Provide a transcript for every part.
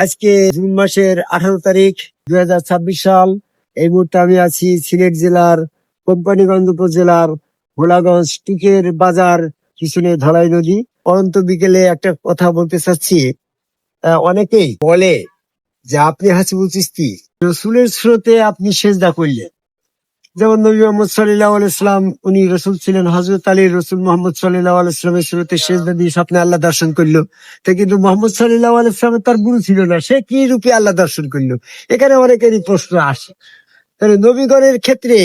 আজকে জুন মাসের 18 তারিখ 2026 সাল। এই মুহূর্তে আমি আছি সিলেট জেলার কোম্পানীগঞ্জ উপজেলার ভোলাগঞ্জ টিকের বাজার পিছনে ধলাই নদী। পরন্ত বিকেলে একটা কথা বলতে চাচ্ছি। অনেকেই বলে যে আপনি হাসিবুল চিশতি রসুলের স্রোতে আপনি সেজদা করলেন, যেমন নবী মোহাম্মদ সাল্লাল্লাহু আলাইহি ওয়াসাল্লাম উনি রসুল ছিলেন। হযরত আলী রসুল মোহাম্মদ সাল্লাল্লাহু আলাইহি ওয়াসাল্লামের স্রোতে সেজদা দিয়ে স্বপ্নে আল্লাহ দর্শন করলো। তো কিন্তু মোহাম্মদ সাল্লাল্লাহু আলাইহি ওয়াসাল্লাম তার গুরু ছিল না, সে কি রূপে আল্লাহ দর্শন করলো? এখানে অনেকেরই প্রশ্ন আসে। তাহলে নবীগণের ক্ষেত্রে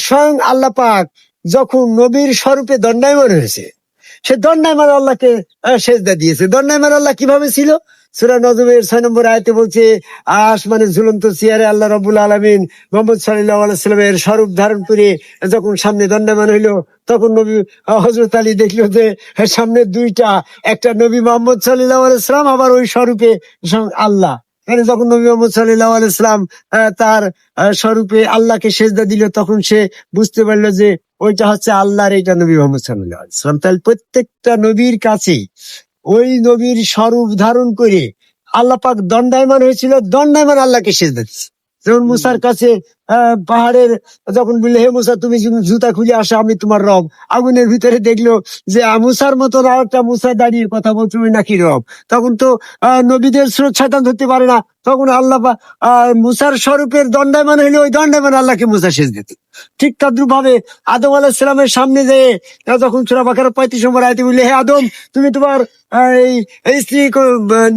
স্বয়ং আল্লাহ পাক যখন নবীর স্বরূপে দণ্ডায়মান হয়েছে, সে দণ্ডায়মান আল্লাহকে সেজদা দিয়েছে। দণ্ডায়মান আল্লাহ কিভাবে ছিল? সূরা নজমের 6 নম্বর আয়াতে বলছে, আসমানের ঝুলন্ত চেয়ারে আল্লাহ রাব্বুল আলামিন মুহাম্মদ সাল্লাল্লাহু আলাইহি ওয়াসাল্লামের স্বরূপ ধারণ করে যখন সামনে দণ্ডায়মান হইলো, তখন নবী হযরত আলী দেখলো যে সামনে দুইটা, একটা নবী মুহাম্মদ সাল্লাল্লাহু আলাইহি ওয়াসাল্লাম, আবার ওই স্বরূপে আল্লাহ। যখন নবী মুহাম্মদ সাল্লাল্লাহু আলাইহি ওয়াসাল্লাম তার স্বরূপে আল্লাহকে সেজদা দিল, তখন সে বুঝতে পারলো যে ওইটা হচ্ছে আল্লাহর, এইটা নবী মুহাম্মদ সাল্লাল্লাহু আলাইহি ওয়াসাল্লাম। তাহলে প্রত্যেকটা নবীর কাছে ওই নবীর স্বরূপ ধারণ করে আল্লাহ পাক দণ্ডায়মান হয়েছিল, দণ্ডায়মান আল্লাহকে সেজদা দিচ্ছে। যেমন মুসার কাছে পাহাড়ের যখন বললে, হে মুসা তুমি জুতা খুলে আসো, আমি তোমার রব। আগুনের ভিতরে দেখলো যে মুসার মতো আর একটা মুসা দাঁড়িয়ে কথা বলছো, ওই নাকি রব। তখন তো নবীদের স্রোত শয়তান ধরতে পারে না, তখন আল্লাহ মুসার স্বরূপের দণ্ডায়মান হইলে ওই দণ্ডায়মান আল্লাহকে মুসা সেজদা দিত। ঠিক তদ্রুপ ভাবে আদম আলাইহিস সালামের সামনে যেয়ে যখন সূরা বাকারা 35 নম্বর আয়াতে বললে, হে আদম তুমি তোমার এই স্ত্রী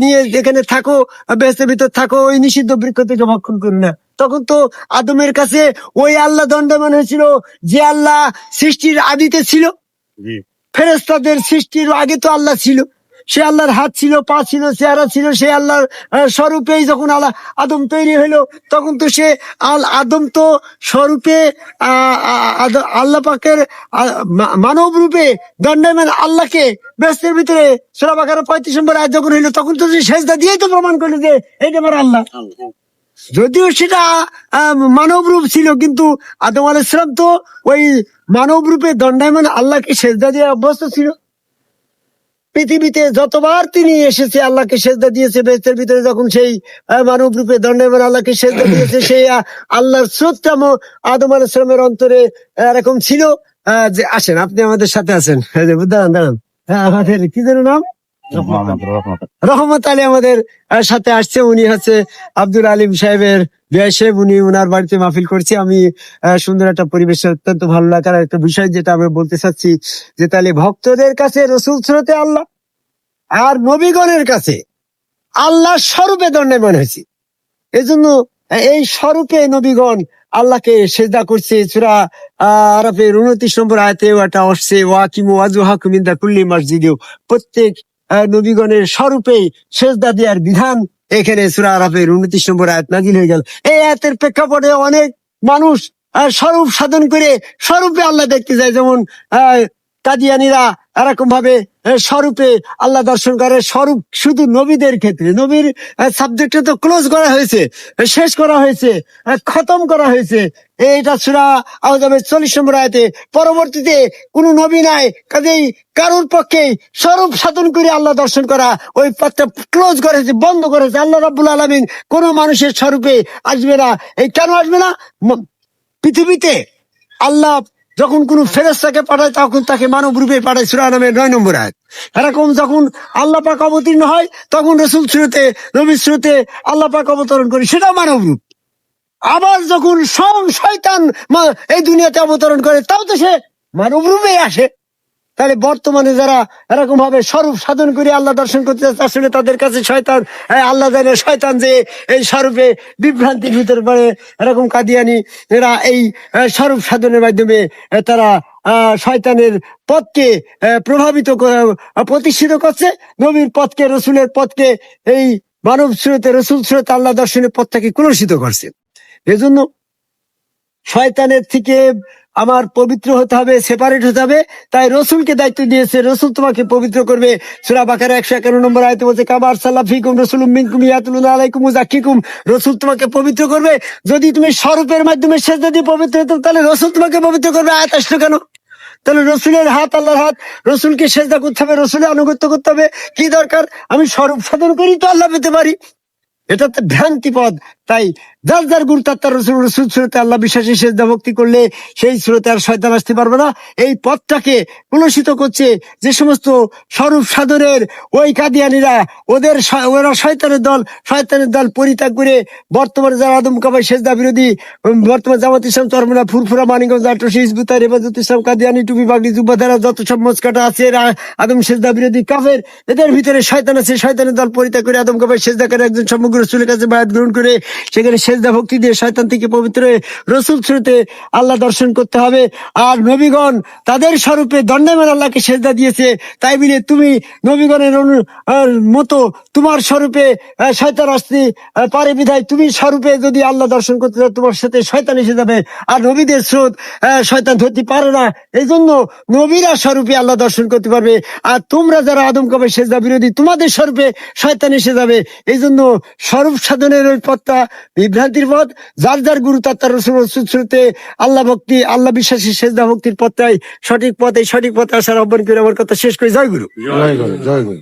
নিয়ে এখানে থাকো, বেহেশতের ভিতর থাকো, ওই নিষিদ্ধ বৃক্ষ থেকে ভক্ষণ করো না, তখন তো আদমের কাছে ওই আল্লাহ দণ্ডায়মান হয়েছিল যে আল্লাহ সৃষ্টির আদিতে ছিল। ফেরেশতাদের সৃষ্টির আগে তো আল্লাহ ছিল, সে আল্লাহর হাত ছিল, পা ছিল, চেহারা ছিল, সে আল্লাহর স্বরূপেই যখন আদম তৈরি হইলো, তখন তো সে আদম তো স্বরূপে আল্লাহ পাকের মানব রূপে দণ্ডায়মান আল্লাহকে বেহেশতের ভিতরে সূরা বাকারা 35 নম্বর আয়াত যখন হইলো, তখন তো সে সেজদা দিয়েই তো প্রমাণ করলো যে এইটা আমার আল্লাহ। যদিও সেটা মানব রূপ ছিল, কিন্তু আদম আলাইহিস সালাম তো ওই মানব রূপে দণ্ডায়মান আল্লাহকে সেজদা দিয়ে অভ্যস্ত ছিল। পৃথিবীতে যতবার তিনি এসেছে আল্লাহকে সেজদা দিয়েছে, বেহেশতের ভিতরে যখন সেই মানব রূপে দণ্ডায়মান আল্লাহকে সেজদা দিয়েছে, সেই আল্লাহর শ্রদ্ধা আদম আলাইহিস সালামের অন্তরে এরকম ছিল যে আসেন আপনি আমাদের সাথে আছেন, দাঁড়ান দাঁড়ান, আমাদের কি যেন নাম, রহমত আলী আমাদের সাথে আসছে। উনি হচ্ছে আব্দুল আলিম সাহেবের বিআই সাহেব, উনি ওনার বাড়িতে মাহফিল করছি। আমি সুন্দর একটা পরিবেশে অত্যন্ত ভালো লাগার একটা বিষয় যেটা আমি বলতে চাচ্ছি, যে তাহলে ভক্তদের কাছে রসুল স্রোতে আল্লাহ, আর নবীগণের কাছে আল্লাহ স্বরূপে দণ্ডায়মান হয়েছে। এজন্য এই স্বরূপে নবীগণ আল্লাহকে সেজদা করছে। সূরা আরাফের 29 নম্বর আয়াতে ওটা আসছে, ওয়াকিমু ওয়াজহাকুম ইনদা কুল্লি মাসজিদিও। প্রত্যেক নবীগণের স্বরূপে সেজদা দেওয়ার বিধান এখানে সূরা আরাফের 29 নম্বর আয়াত নাযিল হয়ে গেল। এই আয়াতের প্রেক্ষাপটে অনেক মানুষ স্বরূপ সাধন করে স্বরূপে আল্লাহ দেখতে যায়। যেমন কাদিয়ানীরা এরকম ভাবে স্বরূপে আল্লাহ দর্শন করে। স্বরূপ শুধু নবীদের ক্ষেত্রে, নবীর সাবজেক্টে তো ক্লোজ করা হয়েছে, শেষ করা হয়েছে, খতম করা হয়েছে। এইটা সূরা আহজাবের 40 নম্বর আয়াতে। পরবর্তীতে কোন নবী নাই, কাজেই কারোর পক্ষে স্বরূপ সাধন করে আল্লাহ দর্শন করা ওই পথটা ক্লোজ করেছে, বন্ধ করেছে। আল্লাহ রাব্বুল আলামিন কোন মানুষের স্বরূপে আসবে না। এই কেন আসবে না? পৃথিবীতে আল্লাহ যখন কোন ফেরেশতাকে পাঠায়, তখন তাকে মানব রূপে পাঠায়, সূরা নামের 9 নম্বর আয়াত। এরকম যখন আল্লাহ পাক অবতীর্ণ হয়, তখন রাসূল স্রোতে, নবীর স্রোতে আল্লাহ পাক অবতরণ করে, সেটাও মানব রূপ। আবার যখন শয়তান এই দুনিয়াতে অবতরণ করে, তাও তো সে মানব রূপে আসে। তাহলে বর্তমানে যারা এরকম ভাবে স্বরূপ সাধন করে আল্লাহ দর্শন করতে চাচ্ছে, আসলে তাদের কাছে শয়তান, আল্লাহ জানে শয়তান যে এই স্বরূপে বিভ্রান্তির ভিতরে পড়ে। এরকম কাদিয়ানি এরা এই স্বরূপ সাধনের মাধ্যমে তারা শয়তানের পথকে প্রভাবিত প্রতিষ্ঠিত করছে, নবীর পথকে, রসুলের পথকে, এই মানব স্রোতে, রসুল স্রোতে আল্লাহ দর্শনের পথটাকে কলুষিত করছে। এজন্য শয়তানের থেকে আমার পবিত্র হতে হবে, সেপারেট হতে হবে। তাই রসুলকে দায়িত্ব দিয়েছে, রসুল তোমাকে পবিত্র করবে। সূরা বাকারা 151 নম্বর আয়াতে বলছে, কামা আরসালনা ফীকুম রাসূলুম মিনকুম ইয়াতলুনা আলাইকুম ওয়া যাক্কিকুম। রসুল তোমাকে পবিত্র করবে। যদি তুমি স্বরূপের মাধ্যমে সেজদা দিয়ে পবিত্র হতো, তাহলে রসুল তোমাকে পবিত্র করবে। আয়াত আসলো কেন? তাহলে রসুলের হাত আল্লাহর হাত, রসুলকে সেজদা করতে হবে, রসুলের আনুগত্য করতে হবে। কি দরকার? আমি স্বরূপ সাধন করি তো আল্লাহ পেতে পারি। এটা তো ভ্রান্তি পথ। তাই যার যার গুরু তার তার রসুল, রসুল স্রোতে আল্লাহ বিশ্বাসী সেজদা ভক্তি করলে সেই স্রোতে আর শয়তান আসতে পারবে না। এই পথটাকে কলুষিত করছে যে সমস্ত স্বরূপ সাধনের ওই কাদিয়ানীরা, ওরা শয়তানের দল পরিত্যাগ করে বর্তমানে যারা আদম কাবাই সেজদা বিরোধী, বর্তমান জামাত ইসলাম, চরমনা, ফুরফুরা, মানিকগঞ্জ, আটরশি, হিজবুত, হেফাজত ইসলাম, কাদিয়ানী, টুপি, বাগড়ি, জুব্বাধারা, যত সব মস্কাটা আছে এরা আদম সেজদা বিরোধী কাফের। এদের ভিতরে শয়তান আছে। শয়তানের দল পরিত্যাগ করে আদম কাবাই সেজদা করে একজন সমগ্র রসুলের কাছে বায়াত গ্রহণ করে সেখানে সেজদা ভক্তি দিয়ে শয়তান থেকে পবিত্র হয়ে রসুল স্রোতে আল্লাহ দর্শন করতে হবে। আর নবীগণ তাদের স্বরূপে দণ্ডায়মান আল্লাহকে সেজদা দিয়েছে। তাই বলে তুমি নবীগণের মতো তোমার স্বরূপে শয়তান আসতে পারে বিধায় তুমি স্বরূপে যদি আল্লাহ দর্শন করতে চাও তোমার সাথে শয়তান এসে যাবে। আর নবীদের স্রোত শয়তান ধরতে পারে না। এই জন্য নবীরা স্বরূপে আল্লাহ দর্শন করতে পারবে। আর তোমরা যারা আদম কাবাই সেজদা বিরোধী তোমাদের স্বরূপে শয়তান এসে যাবে। এই জন্য স্বরূপ সাধনের ওই পথটা বিভ্রান্তির পথ। যার যার গুরু তার তার রসুল, রসুল স্রোতে আল্লাহ ভক্তি, আল্লাহ বিশ্বাসী সেজদা ভক্তির পথটাই সঠিক পথ। এই সঠিক পথে আসার আহ্বান করে আমার কথা শেষ করে। জয় গুরু। জয় গুরু, জয় গুরু।